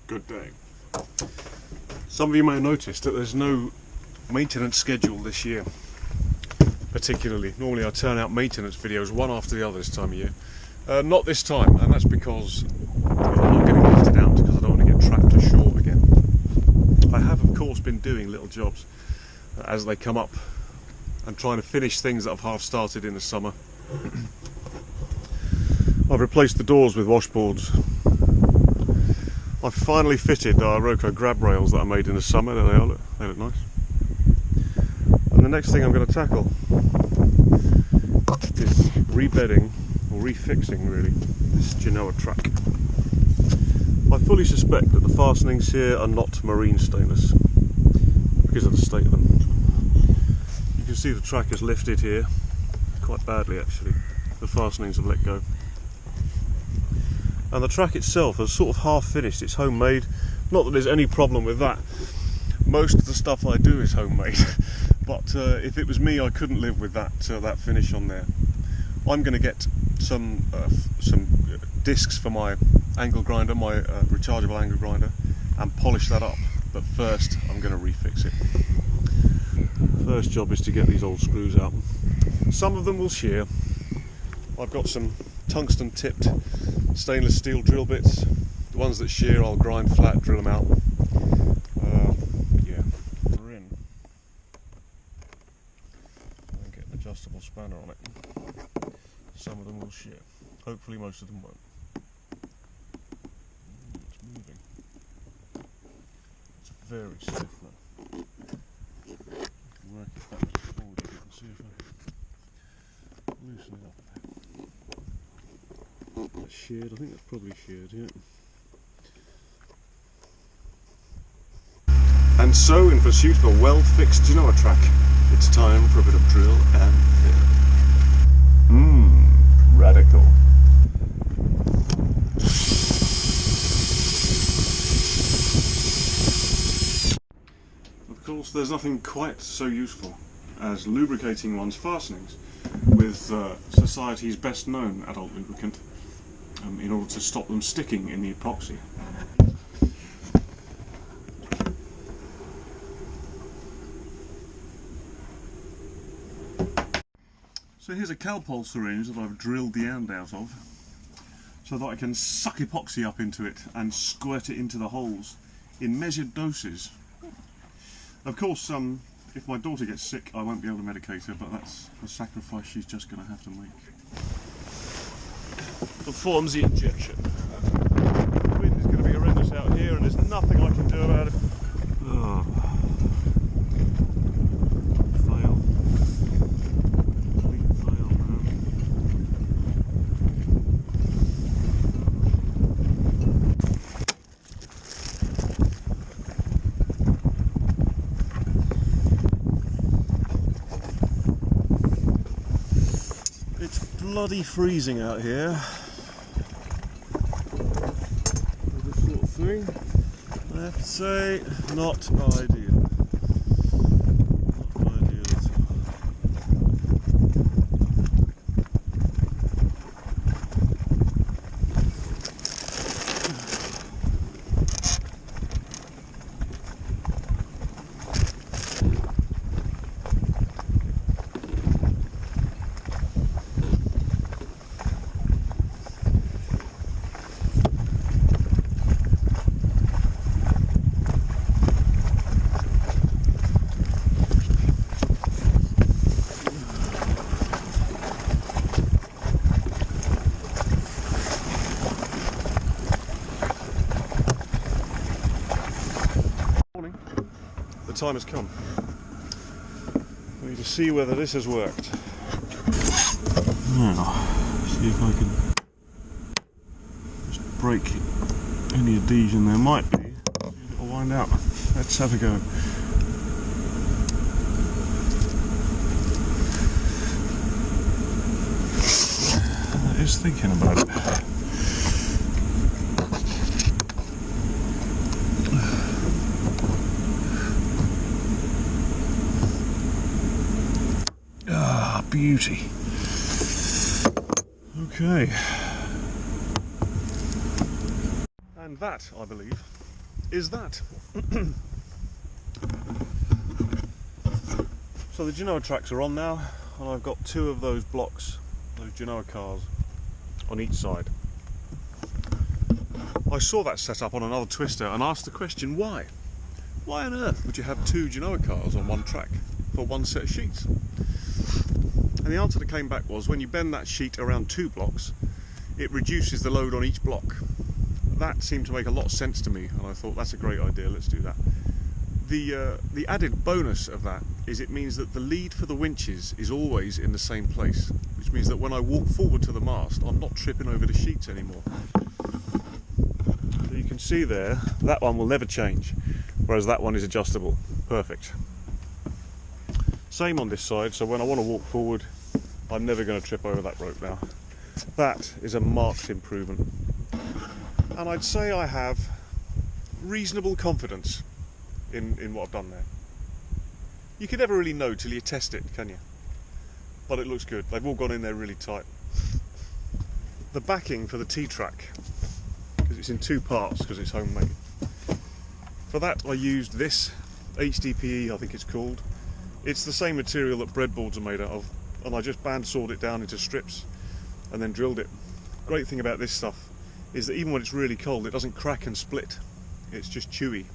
Good day. Some of you may have noticed that there's no maintenance schedule this year, particularly. Normally I turn out maintenance videos one after the other this time of year. Not this time, and that's because I'm not getting lifted out because I don't want to get trapped ashore again. I have of course been doing little jobs as they come up and trying to finish things that I've half started in the summer. I've replaced the doors with washboards. I've finally fitted Roco grab rails that I made in the summer. There they are, look, they look nice. And the next thing I'm going to tackle is rebedding, or refixing really, this Genoa track. I fully suspect that the fastenings here are not marine stainless because of the state of them. You can see the track is lifted here, quite badly actually. The fastenings have let go. And the track itself is sort of half finished, it's homemade. Not that there's any problem with that. Most of the stuff I do is homemade, but if it was me I couldn't live with that finish on there. I'm going to get some discs for my angle grinder, my rechargeable angle grinder, and polish that up. But first I'm going to refix it. First job is to get these old screws out. Some of them will shear. I've got some tungsten tipped stainless steel drill bits. The ones that shear I'll grind flat, drill them out. Yeah, we're in. I'll get an adjustable spanner on it. Some of them will shear. Hopefully most of them won't. It's moving. It's very stiff though. I can work it backwards and forwards a bit and see if I can loosen it up a bit. That's sheared, I think that's probably sheared, yeah. And so, in pursuit of a well-fixed Genoa track, it's time for a bit of drill and fill. Radical. Of course, there's nothing quite so useful as lubricating one's fastenings with society's best known adult lubricant in order to stop them sticking in the epoxy. So here's a Calpol syringe that I've drilled the end out of so that I can suck epoxy up into it and squirt it into the holes in measured doses. Of course, if my daughter gets sick I won't be able to medicate her, but that's a sacrifice she's just going to have to make. Performs the injection. The wind is going to be horrendous out here and there's nothing I can do about it. Oh. Fail. Complete fail, man. It's bloody freezing out here. I have to say, not ideal. Not ideal at all. The time has come. We need to see whether this has worked. Now, see if I can just break any adhesion there might be. See if it'll wind out. Let's have a go. I was thinking about it. Beauty. Okay. And that, I believe, is that. So the Genoa Tracks are on now, and I've got 2 of those blocks, those Genoa cars, on each side. I saw that set up on another twister and asked the question, why? Why on earth would you have 2 Genoa cars on one track for one set of sheets? And the answer that came back was, when you bend that sheet around 2 blocks, it reduces the load on each block. That seemed to make a lot of sense to me, and I thought that's a great idea, let's do that. The added bonus of that is it means that the lead for the winches is always in the same place, which means that when I walk forward to the mast, I'm not tripping over the sheets anymore. So you can see there, that one will never change, whereas that one is adjustable. Perfect. Same on this side, so when I want to walk forward, I'm never going to trip over that rope now. That is a marked improvement. And I'd say I have reasonable confidence in what I've done there. You can never really know till you test it, can you? But it looks good. They've all gone in there really tight. The backing for the T-track, because it's in 2 parts because it's homemade. For that I used this HDPE, I think it's called. It's the same material that breadboards are made out of, and I just bandsawed it down into strips and then drilled it. Great thing about this stuff is that even when it's really cold, it doesn't crack and split. It's just chewy.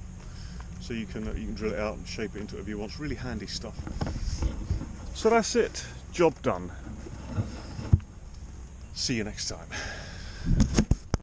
So you can drill it out and shape it into whatever you want. It's really handy stuff. So that's it. Job done. See you next time.